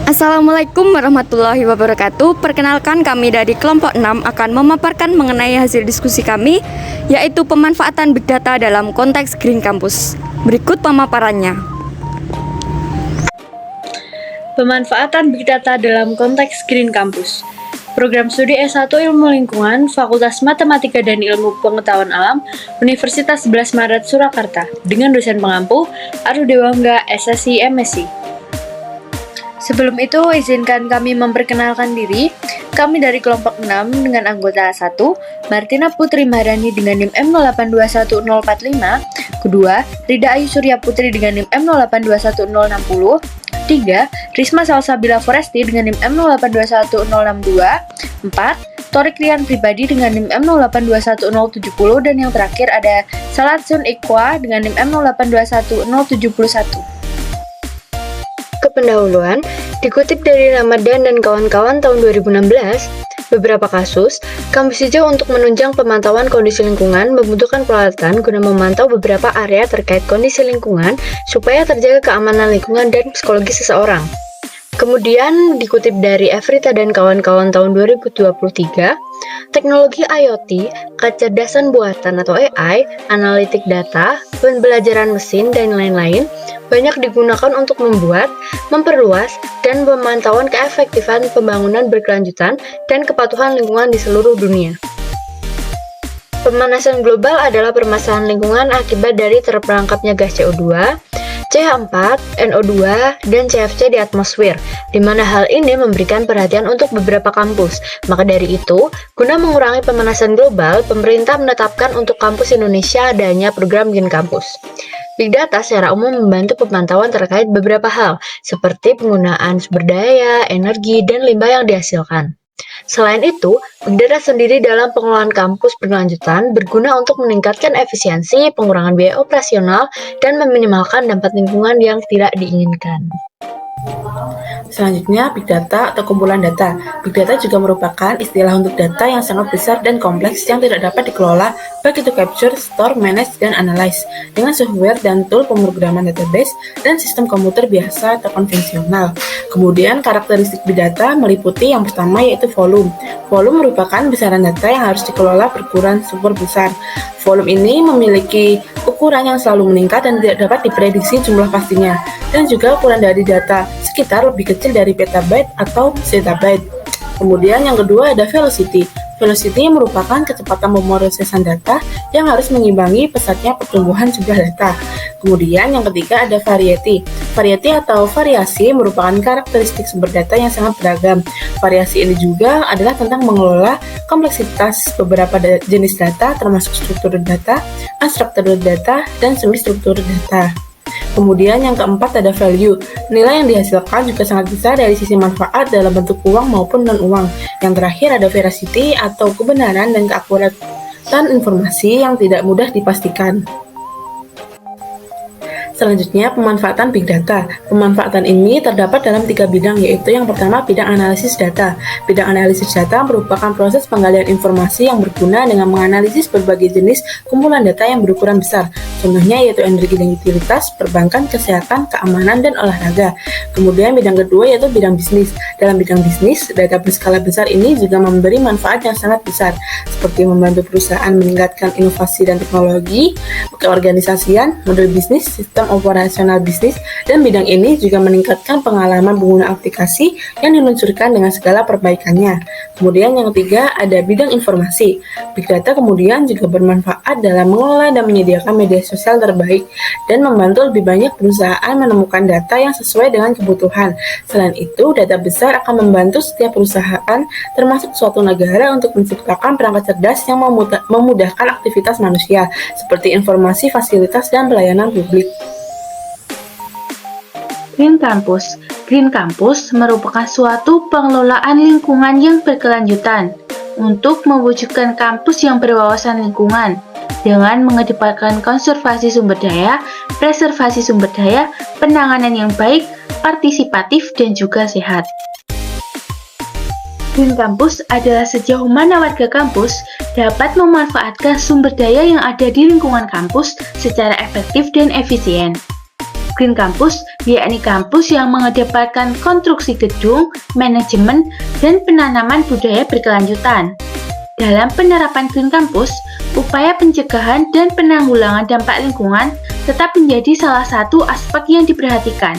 Assalamualaikum warahmatullahi wabarakatuh. Perkenalkan, kami dari kelompok 6 akan memaparkan mengenai hasil diskusi kami, yaitu pemanfaatan Big Data dalam konteks Green Campus. Berikut pemaparannya. Pemanfaatan Big Data dalam konteks Green Campus. Program Studi S1 Ilmu Lingkungan, Fakultas Matematika dan Ilmu Pengetahuan Alam, Universitas 11 Maret Surakarta, dengan dosen pengampu Aru Dewangga, SSI MSc. Sebelum itu, izinkan kami memperkenalkan diri. Kami dari kelompok 6 dengan anggota 1, Martina Putri Maharani dengan NIM M0821045, kedua, Rida Ayu Surya Putri dengan NIM M0821060, 3. Risma Salsabila Foresti dengan NIM M0821062, 4. Torik Rian Pribadi dengan NIM M0821070, dan yang terakhir ada Salatsun Iqwa dengan NIM M0821071. Kependahuluan dikutip dari Ramadan dan kawan-kawan tahun 2016, beberapa kasus, kampus hijau untuk menunjang pemantauan kondisi lingkungan membutuhkan peralatan guna memantau beberapa area terkait kondisi lingkungan supaya terjaga keamanan lingkungan dan psikologi seseorang. Kemudian dikutip dari Evrita dan kawan-kawan tahun 2023, teknologi IoT, kecerdasan buatan atau AI, analitik data, pembelajaran mesin, dan lain-lain banyak digunakan untuk membuat, memperluas, dan pemantauan keefektifan pembangunan berkelanjutan dan kepatuhan lingkungan di seluruh dunia. Pemanasan global adalah permasalahan lingkungan akibat dari terperangkapnya gas CO2, CH4, NO2, dan CFC di atmosfer, di mana hal ini memberikan perhatian untuk beberapa kampus. Maka dari itu, guna mengurangi pemanasan global, pemerintah menetapkan untuk kampus Indonesia adanya program Green Campus. Big Data secara umum membantu pemantauan terkait beberapa hal, seperti penggunaan sumber daya, energi, dan limbah yang dihasilkan. Selain itu, Big Data sendiri dalam pengelolaan kampus berkelanjutan berguna untuk meningkatkan efisiensi, pengurangan biaya operasional, dan meminimalkan dampak lingkungan yang tidak diinginkan. Selanjutnya, Big Data atau kumpulan data. Big Data juga merupakan istilah untuk data yang sangat besar dan kompleks yang tidak dapat dikelola, baik itu capture, store, manage, dan analyze, dengan software dan tool pemrograman database dan sistem komputer biasa atau konvensional. Kemudian, karakteristik Big Data meliputi yang pertama yaitu volume. Volume merupakan besaran data yang harus dikelola berukuran super besar. Volume ini memiliki ukuran yang selalu meningkat dan tidak dapat diprediksi jumlah pastinya, dan juga ukuran dari data sekitar lebih kecil dari petabyte atau zettabyte. Kemudian yang kedua ada velocity. Velocity merupakan kecepatan pemrosesan data yang harus mengimbangi pesatnya pertumbuhan jumlah data. Kemudian yang ketiga ada variety. Variety atau variasi merupakan karakteristik sumber data yang sangat beragam. Variasi ini juga adalah tentang mengelola kompleksitas beberapa jenis data termasuk struktur data, unstructured data, dan semi-struktur data. Kemudian yang keempat ada value. Nilai yang dihasilkan juga sangat besar dari sisi manfaat dalam bentuk uang maupun non-uang. Yang terakhir ada veracity atau kebenaran dan keakuratan informasi yang tidak mudah dipastikan. Selanjutnya, pemanfaatan Big Data. Pemanfaatan ini terdapat dalam 3 bidang, yaitu yang pertama bidang analisis data. Bidang analisis data merupakan proses penggalian informasi yang berguna dengan menganalisis berbagai jenis kumpulan data yang berukuran besar. Contohnya yaitu energi dan utilitas, perbankan, kesehatan, keamanan, dan olahraga. Kemudian bidang kedua yaitu bidang bisnis. Dalam bidang bisnis, data berskala besar ini juga memberi manfaat yang sangat besar, seperti membantu perusahaan meningkatkan inovasi dan teknologi, keorganisasian, model bisnis, sistem operasional bisnis, dan bidang ini juga meningkatkan pengalaman pengguna aplikasi yang diluncurkan dengan segala perbaikannya. Kemudian yang ketiga ada bidang informasi. Big Data kemudian juga bermanfaat dalam mengelola dan menyediakan media sosial terbaik dan membantu lebih banyak perusahaan menemukan data yang sesuai dengan kebutuhan. Selain itu, data besar akan membantu setiap perusahaan termasuk suatu negara untuk menciptakan perangkat cerdas yang memudahkan aktivitas manusia seperti informasi, fasilitas, dan pelayanan publik. Green Campus. Green Campus merupakan suatu pengelolaan lingkungan yang berkelanjutan untuk mewujudkan kampus yang berwawasan lingkungan dengan mengedepankan konservasi sumber daya, preservasi sumber daya, penanganan yang baik, partisipatif, dan juga sehat. Green Campus adalah sejauh mana warga kampus dapat memanfaatkan sumber daya yang ada di lingkungan kampus secara efektif dan efisien. Green Campus yakni kampus yang mengedepankan konstruksi gedung, manajemen, dan penanaman budaya berkelanjutan. Dalam penerapan Green Campus, upaya pencegahan dan penanggulangan dampak lingkungan tetap menjadi salah satu aspek yang diperhatikan.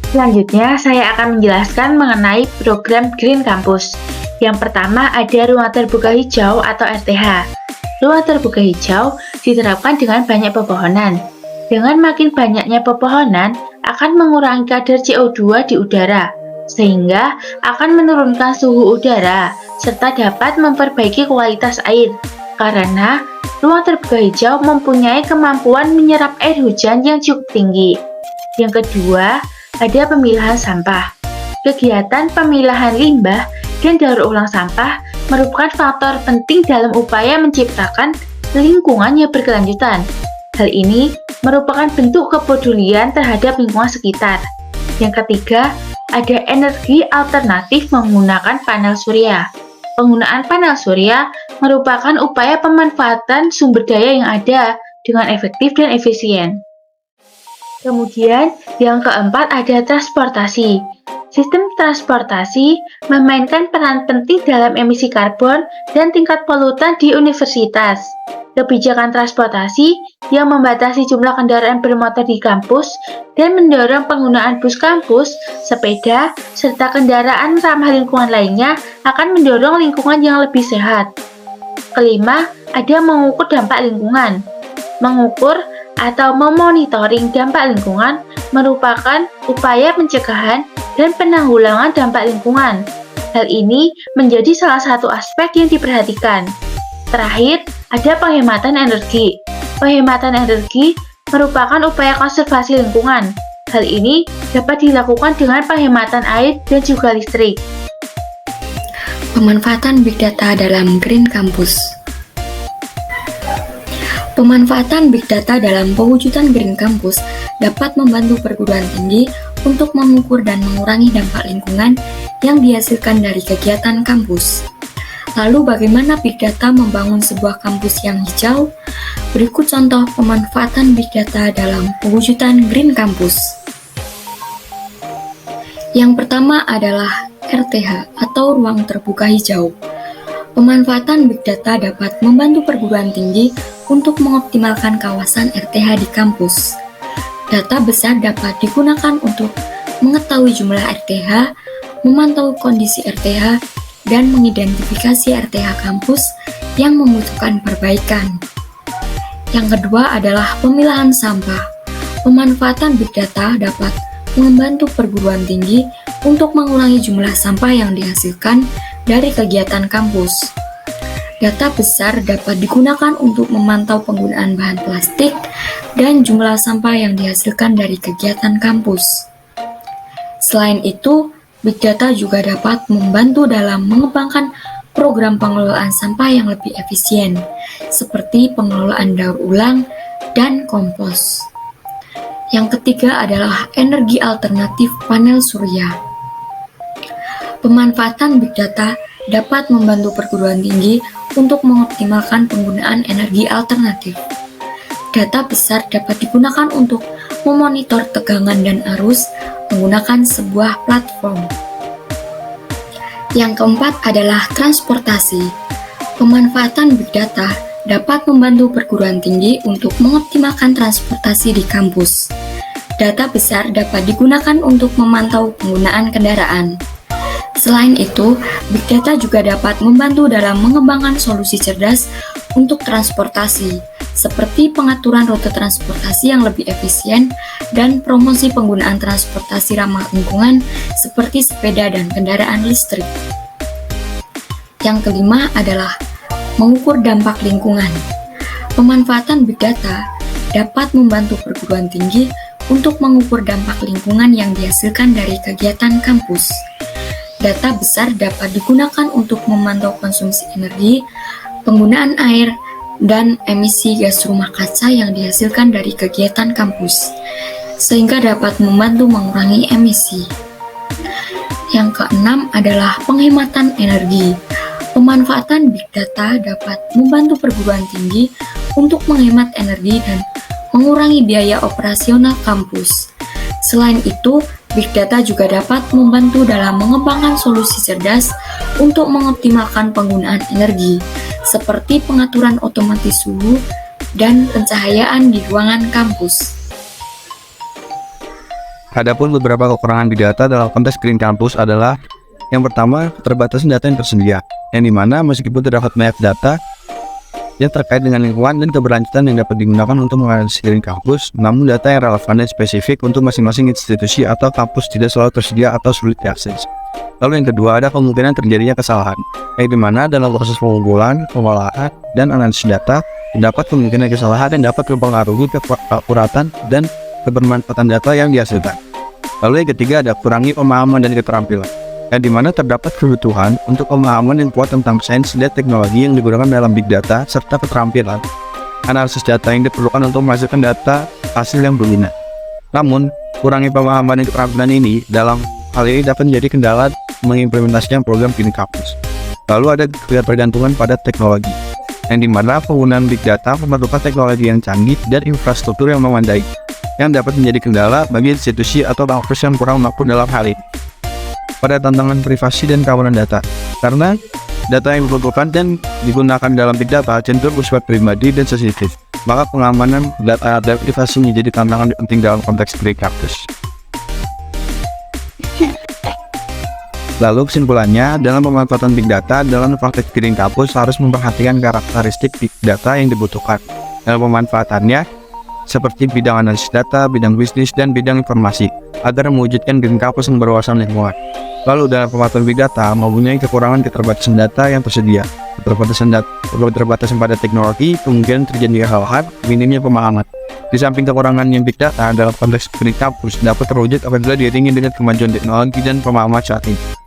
Selanjutnya, saya akan menjelaskan mengenai program Green Campus. Yang pertama ada ruang terbuka hijau atau RTH. Ruang terbuka hijau diterapkan dengan banyak pepohonan. Dengan makin banyaknya pepohonan, akan mengurangi kadar CO2 di udara, sehingga akan menurunkan suhu udara, serta dapat memperbaiki kualitas air. Karena ruang terbuka hijau mempunyai kemampuan menyerap air hujan yang cukup tinggi. Yang kedua, ada pemilahan sampah. Kegiatan pemilahan limbah dan daur ulang sampah merupakan faktor penting dalam upaya menciptakan lingkungan yang berkelanjutan. Hal ini merupakan bentuk kepedulian terhadap lingkungan sekitar. Yang ketiga, ada energi alternatif menggunakan panel surya. Penggunaan panel surya merupakan upaya pemanfaatan sumber daya yang ada dengan efektif dan efisien. Kemudian, yang keempat ada transportasi. Sistem transportasi memainkan peran penting dalam emisi karbon dan tingkat polutan di universitas. Kebijakan transportasi yang membatasi jumlah kendaraan bermotor di kampus dan mendorong penggunaan bus kampus, sepeda, serta kendaraan ramah lingkungan lainnya akan mendorong lingkungan yang lebih sehat. Kelima, ada mengukur dampak lingkungan. Mengukur atau memonitoring dampak lingkungan merupakan upaya pencegahan dan penanggulangan dampak lingkungan. Hal ini menjadi salah satu aspek yang diperhatikan. Terakhir, ada penghematan energi. Penghematan energi merupakan upaya konservasi lingkungan. Hal ini dapat dilakukan dengan penghematan air dan juga listrik. Pemanfaatan Big Data dalam Green Campus. Pemanfaatan Big Data dalam pewujudan Green Campus dapat membantu perguruan tinggi untuk mengukur dan mengurangi dampak lingkungan yang dihasilkan dari kegiatan kampus. Lalu bagaimana Big Data membangun sebuah kampus yang hijau? Berikut contoh pemanfaatan Big Data dalam pewujudan Green Campus. Yang pertama adalah RTH atau ruang terbuka hijau. Pemanfaatan Big Data dapat membantu perguruan tinggi untuk mengoptimalkan kawasan RTH di kampus. Data besar dapat digunakan untuk mengetahui jumlah RTH, memantau kondisi RTH, dan mengidentifikasi RTH kampus yang membutuhkan perbaikan. Yang kedua adalah pemilahan sampah. Pemanfaatan Big Data dapat membantu perguruan tinggi untuk mengurangi jumlah sampah yang dihasilkan dari kegiatan kampus. Data besar dapat digunakan untuk memantau penggunaan bahan plastik dan jumlah sampah yang dihasilkan dari kegiatan kampus. Selain itu, Big Data juga dapat membantu dalam mengembangkan program pengelolaan sampah yang lebih efisien, seperti pengelolaan daur ulang dan kompos. Yang ketiga adalah energi alternatif panel surya. Pemanfaatan Big Data dapat membantu perguruan tinggi untuk mengoptimalkan penggunaan energi alternatif. Data besar dapat digunakan untuk memonitor tegangan dan arus menggunakan sebuah platform. Yang keempat adalah transportasi. Pemanfaatan Big Data dapat membantu perguruan tinggi untuk mengoptimalkan transportasi di kampus. Data besar dapat digunakan untuk memantau penggunaan kendaraan. Selain itu, Big Data juga dapat membantu dalam mengembangkan solusi cerdas untuk transportasi, seperti pengaturan rute transportasi yang lebih efisien dan promosi penggunaan transportasi ramah lingkungan seperti sepeda dan kendaraan listrik. Yang kelima adalah mengukur dampak lingkungan. Pemanfaatan Big Data dapat membantu perguruan tinggi untuk mengukur dampak lingkungan yang dihasilkan dari kegiatan kampus. Data besar dapat digunakan untuk memantau konsumsi energi, penggunaan air, dan emisi gas rumah kaca yang dihasilkan dari kegiatan kampus, sehingga dapat membantu mengurangi emisi. Yang keenam adalah penghematan energi. Pemanfaatan Big Data dapat membantu perguruan tinggi untuk menghemat energi dan mengurangi biaya operasional kampus. Selain itu, Big Data juga dapat membantu dalam mengembangkan solusi cerdas untuk mengoptimalkan penggunaan energi, seperti pengaturan otomatis suhu dan pencahayaan di ruangan kampus. Adapun beberapa kekurangan Big Data dalam konteks Green Campus adalah yang pertama, keterbatasan data yang tersedia, yang dimana meskipun terdapat banyak data yang terkait dengan lingkungan dan keberlanjutan yang dapat digunakan untuk menganalisis Green Campus, namun data yang relevan dan spesifik untuk masing-masing institusi atau kampus tidak selalu tersedia atau sulit diakses. Lalu yang kedua, ada kemungkinan terjadinya kesalahan, yang dimana dalam proses pengumpulan, pengolahan, dan analisis data, terdapat kemungkinan kesalahan yang dapat mempengaruhi keakuratan dan kebermanfaatan data yang dihasilkan. Lalu yang ketiga, ada kurangi pemahaman dan keterampilan, yang dimana terdapat kebutuhan untuk pemahaman yang kuat tentang sains dan teknologi yang digunakan dalam big data serta keterampilan analisis data yang diperlukan untuk menghasilkan data hasil yang berguna. Namun, kurangi pemahaman dan keterampilan ini dalam hal ini dapat menjadi kendala mengimplementasikan program Green Campus. Lalu ada ketergantungan pada teknologi, yang dimana penggunaan big data memerlukan teknologi yang canggih dan infrastruktur yang memadai, yang dapat menjadi kendala bagi institusi atau kampus yang kurang mampu dalam hal ini. Pada tantangan privasi dan keamanan data, karena data yang dibutuhkan dan digunakan dalam big data cenderung bersifat pribadi dan sensitif, maka pengamanan data dan privasi menjadi tantangan penting dalam konteks Green Campus. Lalu kesimpulannya, dalam pemanfaatan big data dalam praktek Green Campus harus memperhatikan karakteristik big data yang dibutuhkan dalam pemanfaatannya, seperti bidang analisis data, bidang bisnis, dan bidang informasi, agar mewujudkan Green Campus yang berwawasan lingkungan. Lalu dalam pemanfaatan big data mempunyai kekurangan keterbatasan data yang tersedia, keterbatasan pada teknologi, kemungkinan terjadi hal-hal, minimnya pemahaman. Di samping kekurangan yang big data dalam konteks Green Campus dapat terwujud apabila diiringi dengan kemajuan teknologi dan pemahaman saat ini.